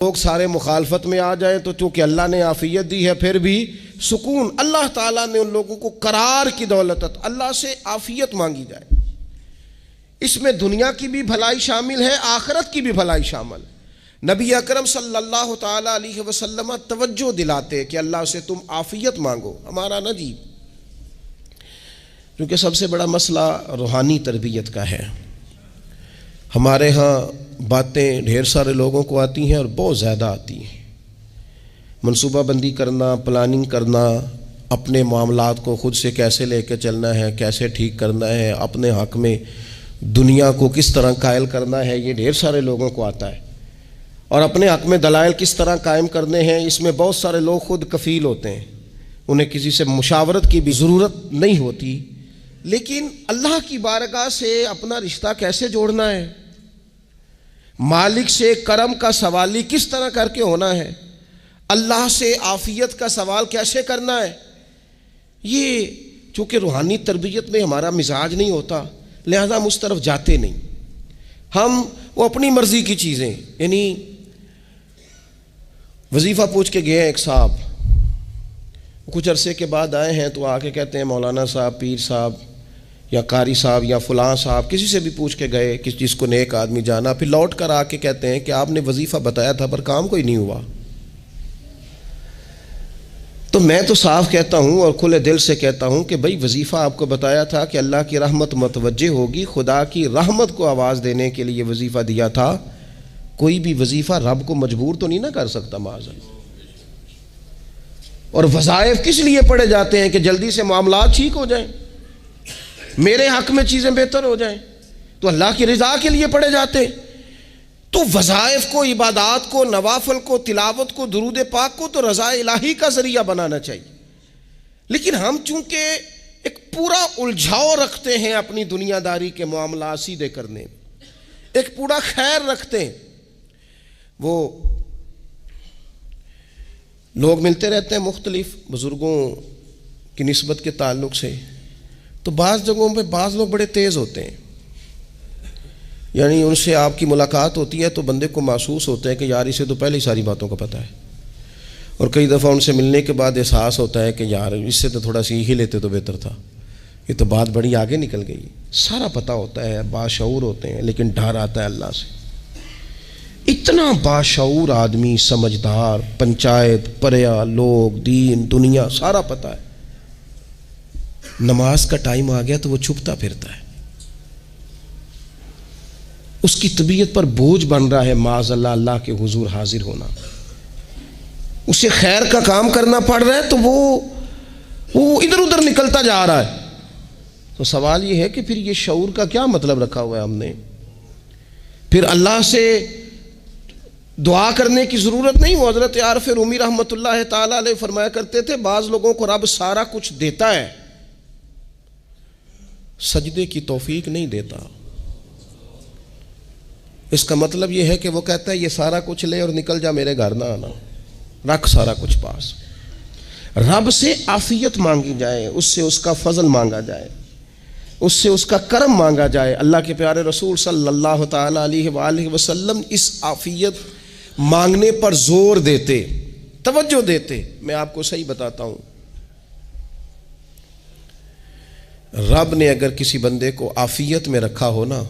لوگ سارے مخالفت میں آ جائیں تو چونکہ اللہ نے عافیت دی ہے پھر بھی سکون، اللہ تعالیٰ نے ان لوگوں کو قرار کی دولت، اللہ سے عافیت مانگی جائے، اس میں دنیا کی بھی بھلائی شامل ہے، آخرت کی بھی بھلائی شامل۔ نبی اکرم صلی اللہ تعالیٰ علیہ وسلم توجہ دلاتے کہ اللہ سے تم عافیت مانگو، ہمارا نہ جی، کیونکہ سب سے بڑا مسئلہ روحانی تربیت کا ہے۔ ہمارے ہاں باتیں ڈھیر سارے لوگوں کو آتی ہیں اور بہت زیادہ آتی ہیں، منصوبہ بندی کرنا، پلاننگ کرنا، اپنے معاملات کو خود سے کیسے لے کے چلنا ہے، کیسے ٹھیک کرنا ہے، اپنے حق میں دنیا کو کس طرح قائل کرنا ہے، یہ ڈھیر سارے لوگوں کو آتا ہے، اور اپنے حق میں دلائل کس طرح قائم کرنے ہیں، اس میں بہت سارے لوگ خود کفیل ہوتے ہیں، انہیں کسی سے مشاورت کی بھی ضرورت نہیں ہوتی۔ لیکن اللہ کی بارگاہ سے اپنا رشتہ کیسے جوڑنا ہے، مالک سے کرم کا سوالی کس طرح کر کے ہونا ہے، اللہ سے عافیت کا سوال کیسے کرنا ہے، یہ چونکہ روحانی تربیت میں ہمارا مزاج نہیں ہوتا، لہذا ہم اس طرف جاتے نہیں۔ ہم وہ اپنی مرضی کی چیزیں، یعنی وظیفہ پوچھ کے گئے ایک صاحب، کچھ عرصے کے بعد آئے ہیں تو آ کے کہتے ہیں مولانا صاحب، پیر صاحب یا قاری صاحب یا فلاں صاحب، کسی سے بھی پوچھ کے گئے کہ جس کو نیک آدمی جانا، پھر لوٹ کر آ کے کہتے ہیں کہ آپ نے وظیفہ بتایا تھا پر کام کوئی نہیں ہوا۔ تو میں تو صاف کہتا ہوں اور کھلے دل سے کہتا ہوں کہ بھئی وظیفہ آپ کو بتایا تھا کہ اللہ کی رحمت متوجہ ہوگی، خدا کی رحمت کو آواز دینے کے لیے وظیفہ دیا تھا، کوئی بھی وظیفہ رب کو مجبور تو نہیں نہ کر سکتا معاذ اللہ۔ اور وظائف کس لیے پڑھے جاتے ہیں کہ جلدی سے معاملات ٹھیک ہو جائیں، میرے حق میں چیزیں بہتر ہو جائیں، تو اللہ کی رضا کے لیے پڑھے جاتے ہیں۔ تو وظائف کو، عبادات کو، نوافل کو، تلاوت کو، درود پاک کو تو رضا الہی کا ذریعہ بنانا چاہیے، لیکن ہم چونکہ ایک پورا الجھاؤ رکھتے ہیں اپنی دنیا داری کے معاملات سیدھے کرنے میں، ایک پورا خیر رکھتے ہیں۔ وہ لوگ ملتے رہتے ہیں مختلف بزرگوں کی نسبت کے تعلق سے، تو بعض جگہوں پہ بعض لوگ بڑے تیز ہوتے ہیں، یعنی ان سے آپ کی ملاقات ہوتی ہے تو بندے کو محسوس ہوتا ہے کہ یار اسے تو پہلے ہی ساری باتوں کا پتہ ہے، اور کئی دفعہ ان سے ملنے کے بعد احساس ہوتا ہے کہ یار اس سے تو تھوڑا سیکھ ہی لیتے تو بہتر تھا، یہ تو بات بڑی آگے نکل گئی۔ سارا پتہ ہوتا ہے، باشعور ہوتے ہیں، لیکن ڈر آتا ہے اللہ سے۔ اتنا باشعور آدمی، سمجھدار، پنچایت، پریا، لوگ، دین، دنیا سارا پتہ ہے، نماز کا ٹائم آ گیا تو وہ چھپتا پھرتا ہے، اس کی طبیعت پر بوجھ بن رہا ہے معاذ اللہ اللہ کے حضور حاضر ہونا، اسے خیر کا کام کرنا پڑ رہا ہے تو وہ ادھر ادھر نکلتا جا رہا ہے۔ تو سوال یہ ہے کہ پھر یہ شعور کا کیا مطلب رکھا ہوا ہے ہم نے؟ پھر اللہ سے دعا کرنے کی ضرورت نہیں۔ وہ حضرت عارف رومی رحمۃ اللہ تعالی علیہ فرمایا کرتے تھے بعض لوگوں کو رب سارا کچھ دیتا ہے، سجدے کی توفیق نہیں دیتا۔ اس کا مطلب یہ ہے کہ وہ کہتا ہے یہ سارا کچھ لے اور نکل جا، میرے گھر نہ آنا، رکھ سارا کچھ پاس۔ رب سے عافیت مانگی جائے، اس سے اس کا فضل مانگا جائے، اس سے اس کا کرم مانگا جائے۔ اللہ کے پیارے رسول صلی اللہ تعالی علیہ وآلہ وسلم اس عافیت مانگنے پر زور دیتے، توجہ دیتے۔ میں آپ کو صحیح بتاتا ہوں، رب نے اگر کسی بندے کو عافیت میں رکھا ہو نا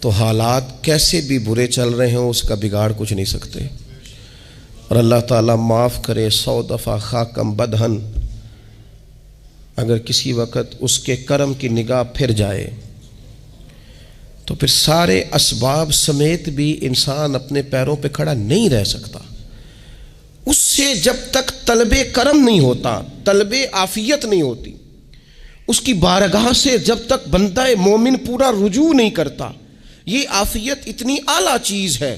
تو حالات کیسے بھی برے چل رہے ہوں اس کا بگاڑ کچھ نہیں سکتے۔ اور اللہ تعالیٰ معاف کرے، 100 دفعہ خاکم بدہن اگر کسی وقت اس کے کرم کی نگاہ پھر جائے تو پھر سارے اسباب سمیت بھی انسان اپنے پیروں پہ کھڑا نہیں رہ سکتا۔ اس سے جب تک طلب کرم نہیں ہوتا، طلب عافیت نہیں ہوتی، اس کی بارگاہ سے جب تک بندہ مومن پورا رجوع نہیں کرتا، یہ عافیت اتنی اعلیٰ چیز ہے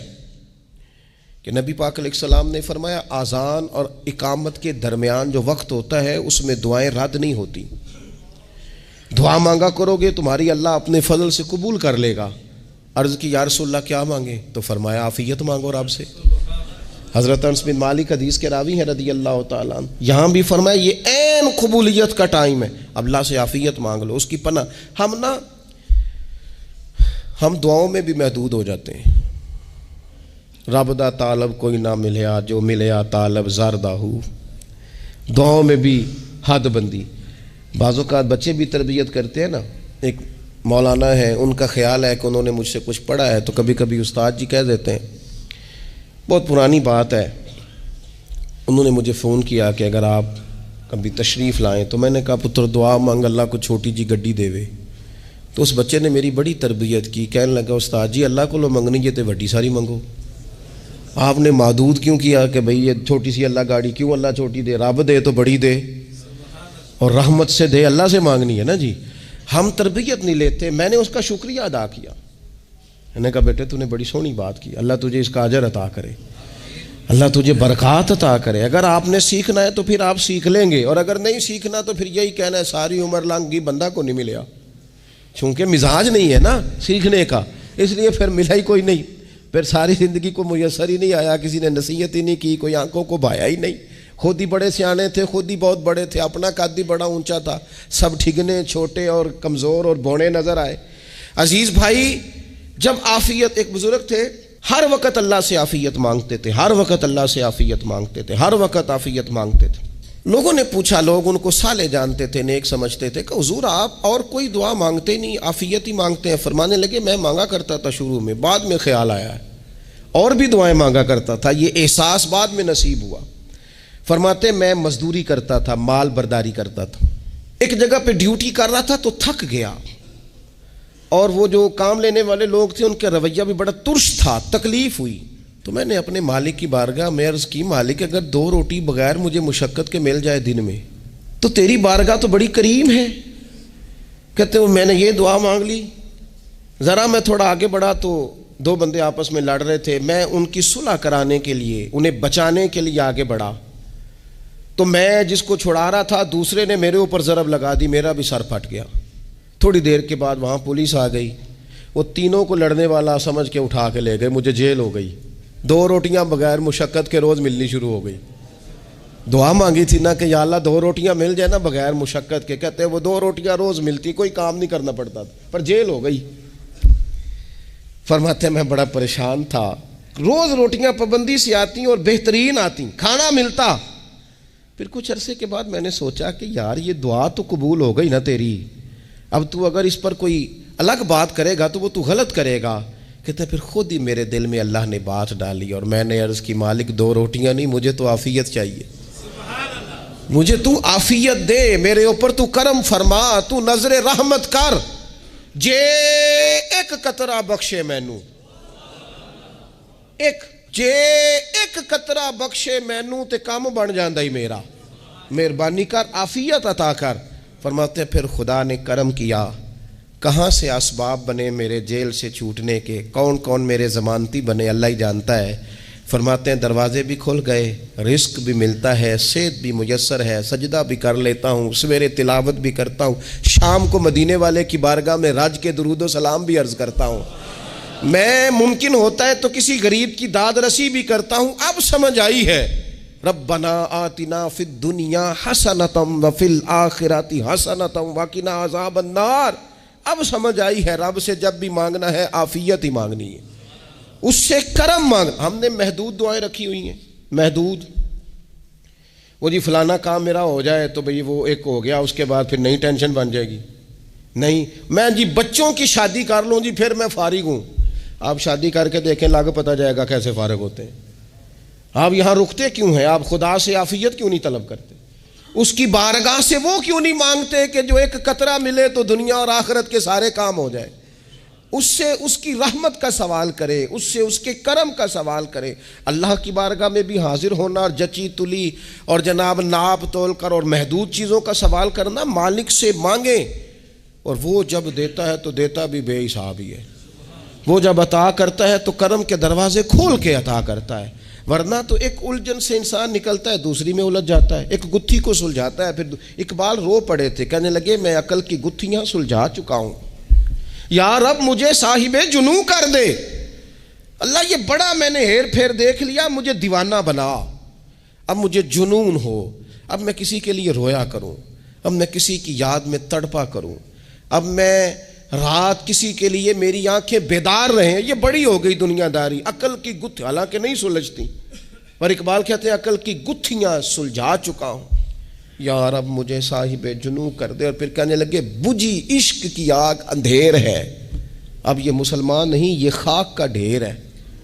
کہ نبی پاک علیہ السلام نے فرمایا اذان اور اقامت کے درمیان جو وقت ہوتا ہے اس میں دعائیں رد نہیں ہوتی۔ دعا مانگا کرو گے تمہاری اللہ اپنے فضل سے قبول کر لے گا۔ عرض کی یا رسول اللہ کیا مانگے؟ تو فرمایا عافیت مانگو رب سے۔ حضرت انس بن مالک حدیث کے راوی ہیں رضی اللہ تعالیٰ عنہ، یہاں بھی فرمایا یہ عین قبولیت کا ٹائم ہے، اب اللہ سے عافیت مانگ لو، اس کی پناہ۔ ہم دعاؤں میں بھی محدود ہو جاتے ہیں، رب دا طالب کوئی نہ ملیا جو ملیا طالب زردہ ہو. دعاؤں میں بھی حد بندی. بعض اوقات بچے بھی تربیت کرتے ہیں نا. ایک مولانا ہے، ان کا خیال ہے کہ انہوں نے مجھ سے کچھ پڑھا ہے تو کبھی کبھی استاد جی کہہ دیتے ہیں. بہت پرانی بات ہے، انہوں نے مجھے فون کیا کہ اگر آپ کبھی تشریف لائیں، تو میں نے کہا پتر دعا مانگ اللہ کو چھوٹی جی گڈی دے وے. تو اس بچے نے میری بڑی تربیت کی، کہنے لگا استاد جی اللہ کو لو منگنی ہے تو وڈی ساری منگو. آپ نے محدود کیوں کیا کہ بھئی یہ چھوٹی سی اللہ گاڑی کیوں اللہ چھوٹی دے؟ رب دے تو بڑی دے اور رحمت سے دے، اللہ سے مانگنی ہے نا جی. ہم تربیت نہیں لیتے. میں نے اس کا شکریہ ادا کیا. میں نے کہا بیٹے تو نے بڑی سونی بات کی، اللہ تجھے اس کا اجر عطا کرے، اللہ تجھے برکات عطا کرے. اگر آپ نے سیکھنا ہے تو پھر آپ سیکھ لیں گے، اور اگر نہیں سیکھنا تو پھر یہی کہنا ہے ساری عمر لانگی بندہ کو نہیں ملیا. چونکہ مزاج نہیں ہے نا سیکھنے کا، اس لیے پھر ملا ہی کوئی نہیں. پھر ساری زندگی کو میسر ہی نہیں آیا، کسی نے نصیحت ہی نہیں کی، کوئی آنکھوں کو بھایا ہی نہیں. خود ہی بڑے سیانے تھے، خود ہی بہت بڑے تھے، اپنا قد بھی بڑا اونچا تھا، سب ٹھگنے چھوٹے اور کمزور اور بونے نظر آئے. عزیز بھائی، جب عافیت، ایک بزرگ تھے ہر وقت اللہ سے عافیت مانگتے تھے، ہر وقت اللہ سے عافیت مانگتے تھے، ہر وقت عافیت مانگتے تھے. لوگوں نے پوچھا، لوگ ان کو صالح جانتے تھے، نیک سمجھتے تھے کہ حضور آپ اور کوئی دعا مانگتے نہیں، عافیت ہی مانگتے ہیں. فرمانے لگے میں مانگا کرتا تھا شروع میں، بعد میں خیال آیا ہے اور بھی دعائیں مانگا کرتا تھا، یہ احساس بعد میں نصیب ہوا. فرماتے میں مزدوری کرتا تھا، مال برداری کرتا تھا، ایک جگہ پہ ڈیوٹی کر رہا تھا تو تھک گیا، اور وہ جو کام لینے والے لوگ تھے ان کا رویہ بھی بڑا ترش تھا، تکلیف ہوئی. تو میں نے اپنے مالک کی بارگاہ میں عرض کی، مالک اگر 2 روٹی بغیر مجھے مشقت کے مل جائے دن میں تو تیری بارگاہ تو بڑی کریم ہے. کہتے ہیں میں نے یہ دعا مانگ لی. ذرا میں تھوڑا آگے بڑھا تو 2 بندے آپس میں لڑ رہے تھے، میں ان کی صلح کرانے کے لیے، انہیں بچانے کے لیے آگے بڑھا. تو میں جس کو چھڑا رہا تھا دوسرے نے میرے اوپر ضرب لگا دی، میرا بھی سر پھٹ گیا. تھوڑی دیر کے بعد وہاں پولیس آ گئی، وہ تینوں کو لڑنے والا سمجھ کے اٹھا کے لے گئے، مجھے جیل ہو گئی. 2 روٹیاں بغیر مشقت کے روز ملنی شروع ہو گئی. دعا مانگی تھی نا کہ یا اللہ 2 روٹیاں مل جائے نا بغیر مشقت کے. کہتے ہیں وہ 2 روٹیاں روز ملتی، کوئی کام نہیں کرنا پڑتا تھا، پر جیل ہو گئی. فرماتے ہیں میں بڑا پریشان تھا، روز روٹیاں پابندی سے آتی اور بہترین آتی، کھانا ملتا. پھر کچھ عرصے کے بعد میں نے سوچا کہ یار یہ دعا تو قبول ہو گئی نا تیری، اب تو اگر اس پر کوئی الگ بات کرے گا تو وہ تو غلط کرے گا. کہتے پھر خود ہی میرے دل میں اللہ نے بات ڈالی اور میں نے عرض کی مالک 2 روٹیاں نہیں، مجھے تو عافیت چاہیے، مجھے تو عافیت دے، میرے اوپر تو کرم فرما، تو نظر رحمت کر، جے ایک قطرہ بخشے مینوں، جے ایک قطرہ بخشے مینوں تے کام بن جاندا ہی میرا، مہربانی کر عافیت عطا کر. فرماتے پھر خدا نے کرم کیا، کہاں سے اسباب بنے میرے جیل سے چھوٹنے کے، کون کون میرے ضمانتی بنے اللہ ہی جانتا ہے. فرماتے ہیں دروازے بھی کھل گئے، رزق بھی ملتا ہے، صحت بھی میسر ہے، سجدہ بھی کر لیتا ہوں، سویرے تلاوت بھی کرتا ہوں، شام کو مدینے والے کی بارگاہ میں رج کے درود و سلام بھی عرض کرتا ہوں، میں ممکن ہوتا ہے تو کسی غریب کی داد رسی بھی کرتا ہوں. اب سمجھ آئی ہے ربنا آتنا فی الدنیا حسنۃ وفی الآخرۃ حسنۃ وقنا عذاب النار. اب سمجھ آئی ہے رب سے جب بھی مانگنا ہے عافیت ہی مانگنی ہے، اس سے کرم مانگ. ہم نے محدود دعائیں رکھی ہوئی ہیں، محدود. وہ جی فلانا کام میرا ہو جائے تو بھئی وہ ایک ہو گیا، اس کے بعد پھر نئی ٹینشن بن جائے گی. نہیں میں جی بچوں کی شادی کر لوں جی پھر میں فارغ ہوں. آپ شادی کر کے دیکھیں لاگو پتہ جائے گا کیسے فارغ ہوتے ہیں. آپ یہاں رکتے کیوں ہیں؟ آپ خدا سے عافیت کیوں نہیں طلب کرتے؟ اس کی بارگاہ سے وہ کیوں نہیں مانگتے کہ جو ایک قطرہ ملے تو دنیا اور آخرت کے سارے کام ہو جائے؟ اس سے اس کی رحمت کا سوال کرے، اس سے اس کے کرم کا سوال کرے. اللہ کی بارگاہ میں بھی حاضر ہونا اور جچی تلی اور جناب ناپ تول کر اور محدود چیزوں کا سوال کرنا، مالک سے مانگیں. اور وہ جب دیتا ہے تو دیتا بھی بے حساب ہی ہے. وہ جب عطا کرتا ہے تو کرم کے دروازے کھول کے عطا کرتا ہے، ورنہ تو ایک الجھن سے انسان نکلتا ہے دوسری میں الجھ جاتا ہے. ایک گتھی کو سلجھاتا ہے، پھر اقبال رو پڑے تھے، کہنے لگے میں عقل کی گتھیاں سلجھا چکا ہوں، یا رب مجھے صاحب جنوں کر دے. اللہ یہ بڑا میں نے ہیر پھیر دیکھ لیا، مجھے دیوانہ بنا، اب مجھے جنون ہو، اب میں کسی کے لیے رویا کروں، اب میں کسی کی یاد میں تڑپا کروں، اب میں رات کسی کے لیے میری آنکھیں بیدار رہیں، یہ بڑی ہو گئی دنیا داری، عقل کی گتھی حالانکہ نہیں سلجھتی، پر اقبال کہتے ہیں عقل کی گتھیاں سلجھا چکا ہوں، یا رب مجھے صاحب جنوں کر دے۔ اور پھر کہنے لگے بجھی عشق کی آگ اندھیر ہے، اب یہ مسلمان نہیں، یہ خاک کا ڈھیر ہے،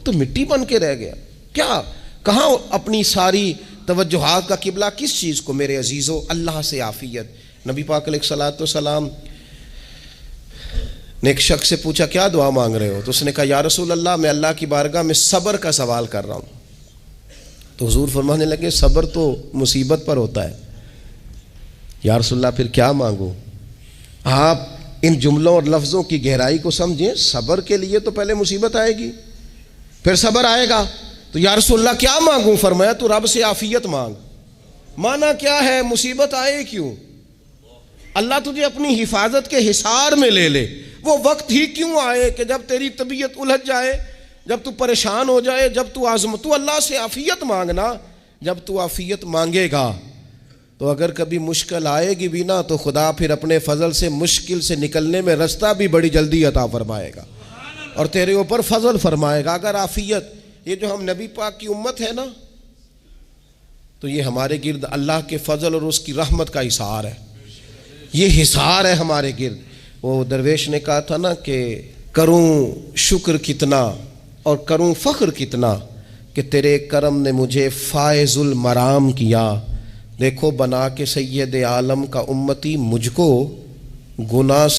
تو مٹی بن کے رہ گیا۔ کیا کہاں اپنی ساری توجہات کا قبلہ کس چیز کو میرے عزیزو؟ اللہ سے عافیت۔ نبی پاک علیہ الصلوۃ والسلام نے ایک شخص سے پوچھا کیا دعا مانگ رہے ہو؟ تو اس نے کہا یا رسول اللہ میں اللہ کی بارگاہ میں صبر کا سوال کر رہا ہوں۔ تو حضور فرمانے لگے صبر تو مصیبت پر ہوتا ہے۔ یا رسول اللہ پھر کیا مانگو؟ آپ ان جملوں اور لفظوں کی گہرائی کو سمجھیں، صبر کے لیے تو پہلے مصیبت آئے گی، پھر صبر آئے گا، تو یا رسول اللہ کیا مانگوں؟ فرمایا تو رب سے عافیت مانگ۔ مانا کیا ہے؟ مصیبت آئے کیوں؟ اللہ تجھے اپنی حفاظت کے حصار میں لے لے، وہ وقت ہی کیوں آئے کہ جب تیری طبیعت الجھ جائے، جب تو پریشان ہو جائے، جب تو اللہ سے عافیت مانگنا۔ جب تو عافیت مانگے گا تو اگر کبھی مشکل آئے گی بھی نا، تو خدا پھر اپنے فضل سے مشکل سے نکلنے میں رستہ بھی بڑی جلدی عطا فرمائے گا اور تیرے اوپر فضل فرمائے گا۔ اگر عافیت، یہ جو ہم نبی پاک کی امت ہے نا، تو یہ ہمارے گرد اللہ کے فضل اور اس کی رحمت کا حصار ہے، یہ حصار ہے ہمارے گرد۔ وہ درویش نے کہا تھا نا کہ کروں شکر کتنا اور کروں فخر کتنا کہ تیرے کرم نے مجھے فائز المرام کیا، دیکھو بنا کے سید عالم کا امتی مجھ کو گناہ